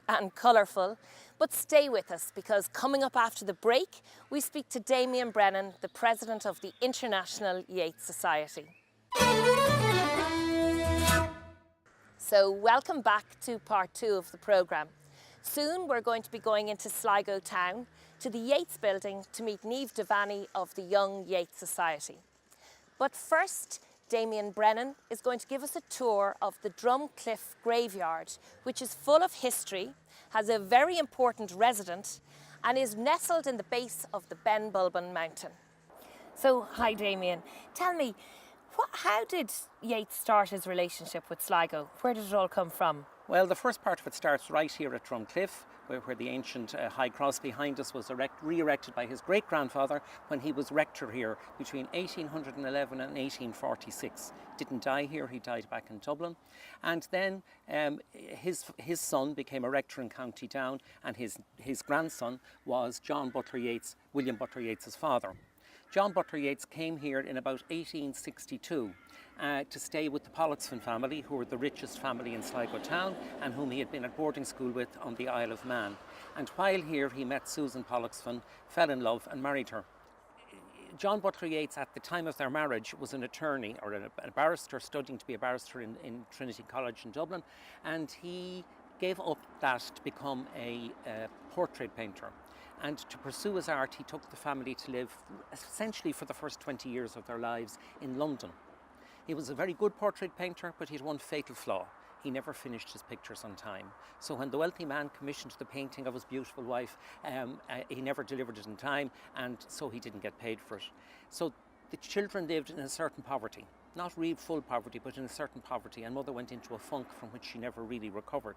and colourful, but stay with us because coming up after the break, we speak to Damien Brennan, the president of the International Yeats Society. So welcome back to part 2 of the programme. Soon we're going to be going into Sligo town to the Yeats building to meet Niamh Devaney of the Young Yeats Society. But first, Damien Brennan is going to give us a tour of the Drumcliffe graveyard, which is full of history, has a very important resident and is nestled in the base of the Ben Bulben mountain. So, hi Damien, tell me, how did Yeats start his relationship with Sligo? Where did it all come from? Well, the first part of it starts right here at Drumcliffe, where the ancient high cross behind us was re-erected by his great-grandfather when he was rector here between 1811 and 1846. Didn't die here, he died back in Dublin. And then his son became a rector in County Down, and his grandson was John Butler Yeats, William Butler Yeats' father. John Butler Yeats came here in about 1862 to stay with the Pollexfen family, who were the richest family in Sligo town and whom he had been at boarding school with on the Isle of Man. And while here he met Susan Pollexfen, fell in love and married her. John Butler Yeats at the time of their marriage was an attorney or a barrister, studying to be a barrister in Trinity College in Dublin, and he gave up that to become a portrait painter. And to pursue his art, he took the family to live essentially for the first 20 years of their lives in London. He was a very good portrait painter, but he had one fatal flaw. He never finished his pictures on time. So when the wealthy man commissioned the painting of his beautiful wife, he never delivered it in time, and so he didn't get paid for it. So the children lived in a certain poverty. Not real full poverty, but in a certain poverty, and mother went into a funk from which she never really recovered.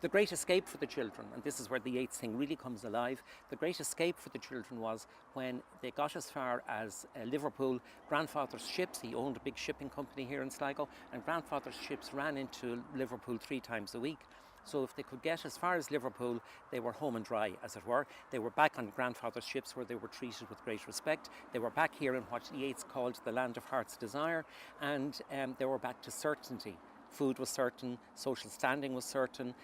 The great escape for the children, and this is where the Yeats thing really comes alive, the great escape for the children was when they got as far as Liverpool. Grandfather's ships, he owned a big shipping company here in Sligo, and grandfather's ships ran into Liverpool 3 times a week. So if they could get as far as Liverpool, they were home and dry, as it were. They were back on grandfather's ships where they were treated with great respect. They were back here in what Yeats called the land of heart's desire, and they were back to certainty. Food was certain, social standing was certain,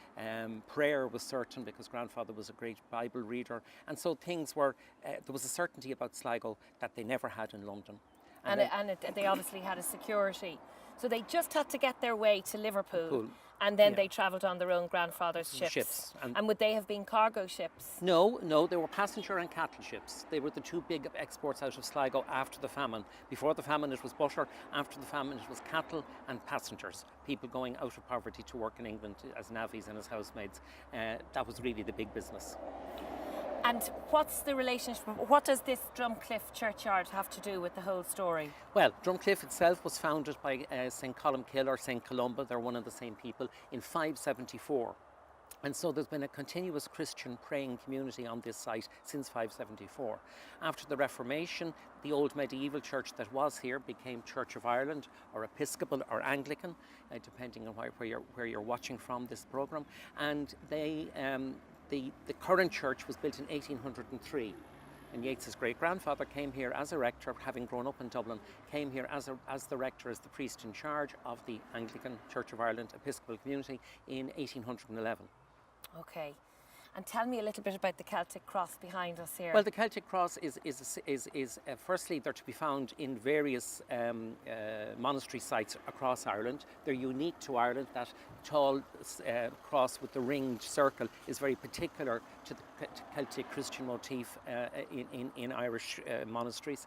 prayer was certain because grandfather was a great Bible reader. And so things were, there was a certainty about Sligo that they never had in London. They obviously had a security. So they just had to get their way to Liverpool. And then they travelled on their own grandfather's ships. And would they have been cargo ships? No, they were passenger and cattle ships. They were the 2 big exports out of Sligo after the famine. Before the famine it was butter, after the famine it was cattle and passengers. People going out of poverty to work in England as navvies and as housemaids. That was really the big business. And what's the relationship, what does this Drumcliffe Churchyard have to do with the whole story? Well, Drumcliffe itself was founded by St. Columkill or St. Columba, they're one of the same people, in 574. And so there's been a continuous Christian praying community on this site since 574. After the Reformation, the old medieval church that was here became Church of Ireland or Episcopal or Anglican, depending on where you're watching from this programme. And the current church was built in 1803, and Yeats's great-grandfather came here as a rector, having grown up in Dublin, came here as the rector, as the priest in charge of the Anglican Church of Ireland Episcopal community in 1811. Okay. And tell me a little bit about the Celtic cross behind us here. Well, the Celtic cross is firstly, they're to be found in various monastery sites across Ireland. They're unique to Ireland. That tall cross with the ringed circle is very particular to the Celtic Christian motif in Irish monasteries.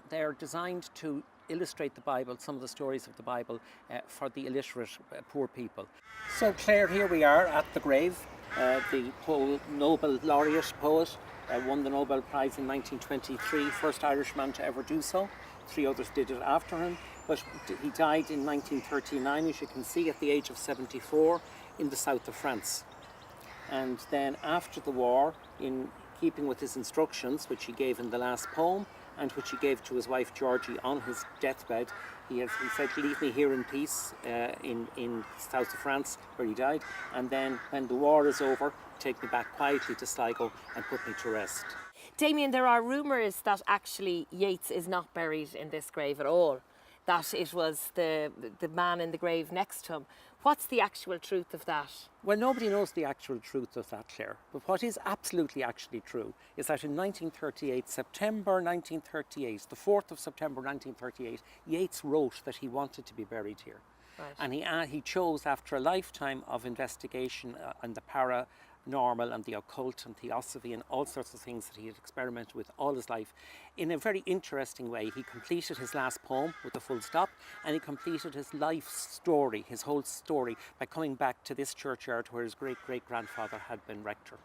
They're designed to illustrate the Bible, some of the stories of the Bible for the illiterate poor people. So Claire, here we are at the grave. The Nobel laureate poet won the Nobel Prize in 1923, first Irishman to ever do so. 3 others did it after him, but he died in 1939, as you can see, at the age of 74 in the south of France. And then after the war, in keeping with his instructions, which he gave in the last poem, and which he gave to his wife Georgie on his deathbed, he said, "Leave me here in peace in south of France," where he died, and then when the war is over, take me back quietly to Sligo and put me to rest. Damien, there are rumours that actually Yeats is not buried in this grave at all, that it was the man in the grave next to him. What's the actual truth of that? Well, nobody knows the actual truth of that, Claire. But what is absolutely actually true is that in 1938, September 1938, the 4th of September 1938, Yeats wrote that he wanted to be buried here. Right. And he chose, after a lifetime of investigation on the paranormal and the occult and theosophy and all sorts of things that he had experimented with all his life, in a very interesting way, he completed his last poem with a full stop, and he completed his life story, his whole story, by coming back to this churchyard where his great-great-grandfather had been rector.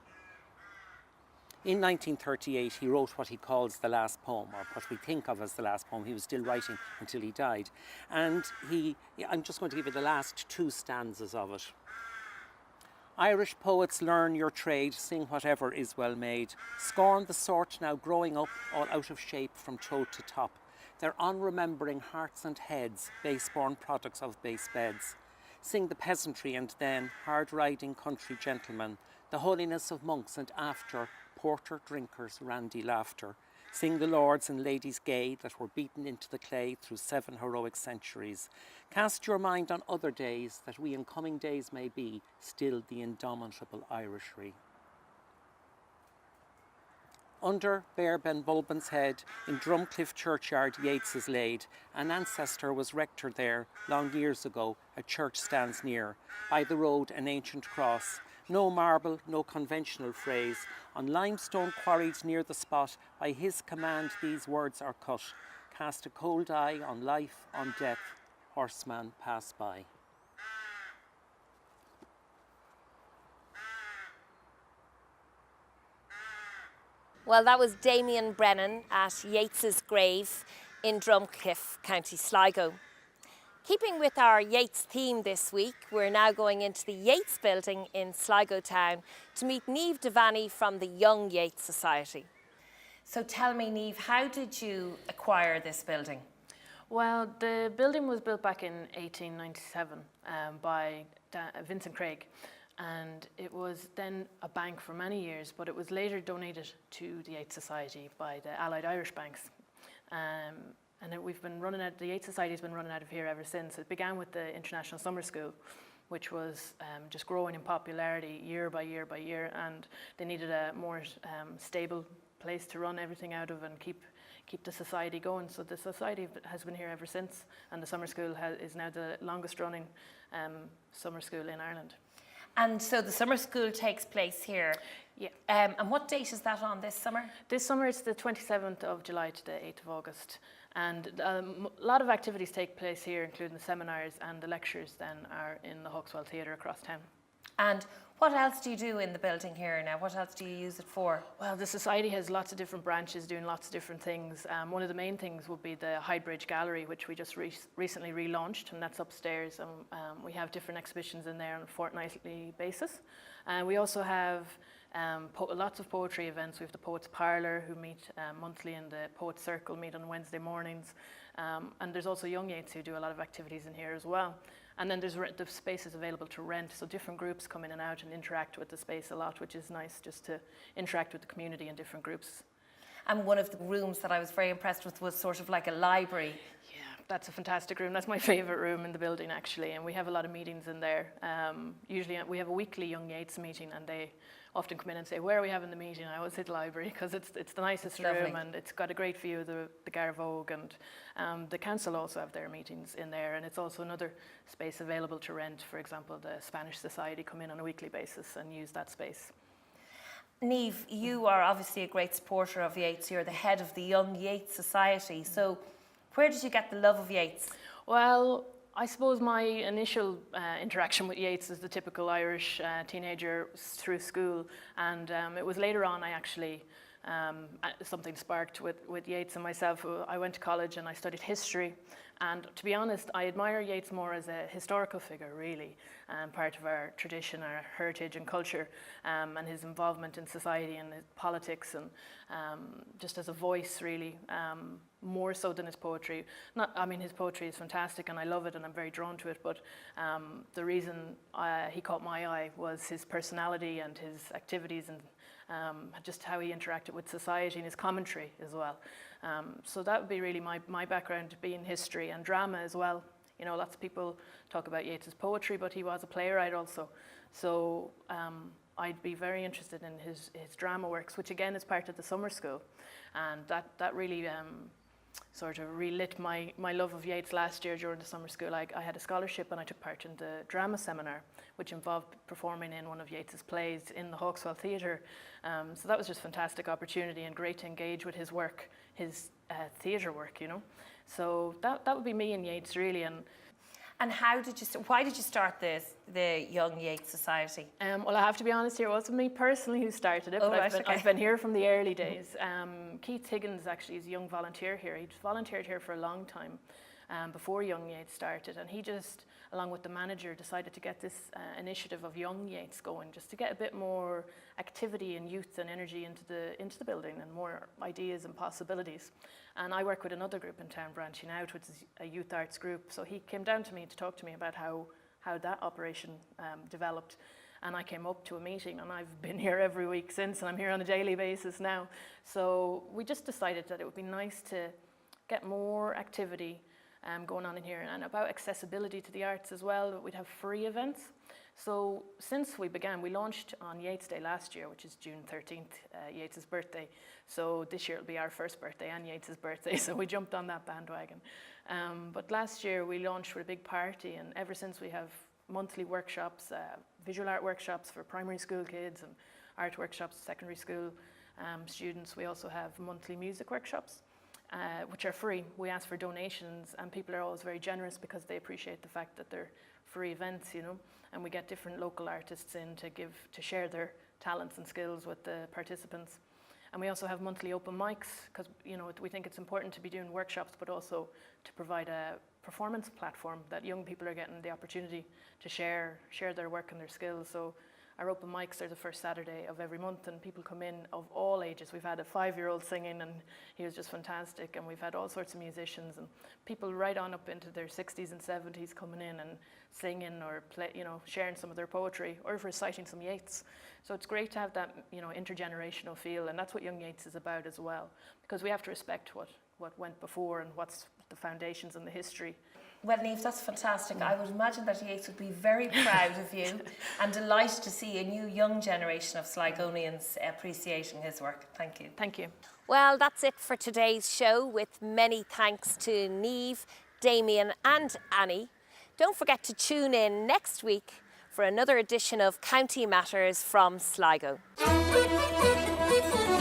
In 1938, he wrote what he calls the last poem, or what we think of as the last poem. He was still writing until he died. And I'm just going to give you the last 2 stanzas of it. Irish poets, learn your trade, sing whatever is well made. Scorn the sort now growing up, all out of shape from toe to top. Their unremembering hearts and heads, base-born products of base beds. Sing the peasantry and then, hard-riding country gentlemen, the holiness of monks and after, porter drinkers, randy laughter. Sing the lords and ladies gay that were beaten into the clay through 7 heroic centuries. Cast your mind on other days, that we in coming days may be still the indomitable Irishry. Under bare Ben Bulben's head, in Drumcliffe Churchyard, Yeats is laid. An ancestor was rector there, long years ago. A church stands near. By the road, an ancient cross. No marble, no conventional phrase. On limestone quarried near the spot, by his command these words are cut. Cast a cold eye on life, on death. Horseman pass by. Well, that was Damien Brennan at Yeats's grave in Drumcliffe, County Sligo. Keeping with our Yeats theme this week, we're now going into the Yeats building in Sligo town to meet Niamh Devaney from the Young Yeats Society. So tell me, Niamh, how did you acquire this building? Well, the building was built back in 1897 by Vincent Craig, and it was then a bank for many years, but it was later donated to the Yeats Society by the Allied Irish banks. And we've been running out, the Yeats Society has been running out of here ever since. It began with the International Summer School, which was just growing in popularity year by year by year, and they needed a more stable place to run everything out of and keep the society going. So the society has been here ever since, and the summer school is now the longest running summer school in Ireland. And so the summer school takes place here. Yeah. And what date is that on this summer? This summer it's the 27th of July to the 8th of August. And a lot of activities take place here, including the seminars, and the lectures then are in the Hawkswell Theatre across town. And what else do you do in the building here now? What else do you use it for? Well, the Society has lots of different branches doing lots of different things. One of the main things would be the Hydebridge Gallery, which we just recently relaunched, and that's upstairs. And we have different exhibitions in there on a fortnightly basis. We also have lots of poetry events. We have the Poets Parlour, who meet monthly, and the Poets Circle meet on Wednesday mornings. And there's also Young Yeats who do a lot of activities in here as well. And then there's the space is available to rent, so different groups come in and out and interact with the space a lot, which is nice, just to interact with the community in different groups. And one of the rooms that I was very impressed with was sort of like a library. Yeah, that's a fantastic room. That's my favourite room in the building, actually, and we have a lot of meetings in there. Usually we have a weekly Young Yeats meeting, and they often come in and say, where are we having the meeting? I always say the library, because it's the nicest room, and it's got a great view of the Garvogue, and the council also have their meetings in there, and it's also another space available to rent. For example, the Spanish Society come in on a weekly basis and use that space. Niamh, you are obviously a great supporter of Yeats. You're the head of the Young Yeats Society. So where did you get the love of Yeats? Well, I suppose my initial interaction with Yeats is the typical Irish teenager through school, and it was later on I actually, something sparked with Yeats and myself. I went to college and I studied history, and to be honest, I admire Yeats more as a historical figure, really, part of our tradition, our heritage and culture, and his involvement in society and his politics, and just as a voice, really, more so than his poetry. His poetry is fantastic and I love it and I'm very drawn to it, but the reason he caught my eye was his personality and his activities, and just how he interacted with society and his commentary as well. So that would be really my background, being history and drama as well. You know, lots of people talk about Yeats's poetry, but he was a playwright also. So I'd be very interested in his drama works, which again is part of the summer school. And that really sort of relit my love of Yeats last year during the summer school. I had a scholarship and I took part in the drama seminar, which involved performing in one of Yeats's plays in the Hawkswell Theatre. So that was just a fantastic opportunity and great to engage with his work, his theatre work, you know. So that would be me and Yeats really. And why did you start the Young Yeats Society? Well, I have to be honest here, it wasn't me personally who started it, but I've been here from the early days. Keith Higgins actually is a young volunteer here. He'd volunteered here for a long time before Young Yeats started, and he just, along with the manager, decided to get this initiative of Young Yeats going, just to get a bit more activity and youth and energy into the building and more ideas and possibilities. And I work with another group in town, Branching Out, which is a youth arts group. So he came down to me to talk to me about how that operation developed. And I came up to a meeting, and I've been here every week since, and I'm here on a daily basis now. So we just decided that it would be nice to get more activity going on in here, and about accessibility to the arts as well. We'd have free events. So since we began, we launched on Yeats Day last year, which is June 13th, Yeats's birthday. So this year it'll be our first birthday and Yeats's birthday, so we jumped on that bandwagon. But last year we launched with a big party, and ever since we have monthly workshops, visual art workshops for primary school kids and art workshops for secondary school students. We also have monthly music workshops, which are free. We ask for donations, and people are always very generous because they appreciate the fact that they're free events, you know, and we get different local artists in to share their talents and skills with the participants. And we also have monthly open mics because, you know, we think it's important to be doing workshops, but also to provide a performance platform that young people are getting the opportunity to share their work and their skills. So our open mics are the first Saturday of every month, and people come in of all ages. We've had a 5-year-old singing, and he was just fantastic. And we've had all sorts of musicians and people right on up into their 60s and 70s coming in and singing or sharing some of their poetry or reciting some Yeats. So it's great to have that, you know, intergenerational feel, and that's what Young Yeats is about as well, because we have to respect what went before and what's the foundations and the history. Well, Niamh, that's fantastic. I would imagine that Yeats would be very proud of you and delighted to see a new young generation of Sligonians appreciating his work. Thank you. Thank you. Well, that's it for today's show, with many thanks to Niamh, Damien and Annie. Don't forget to tune in next week for another edition of County Matters from Sligo.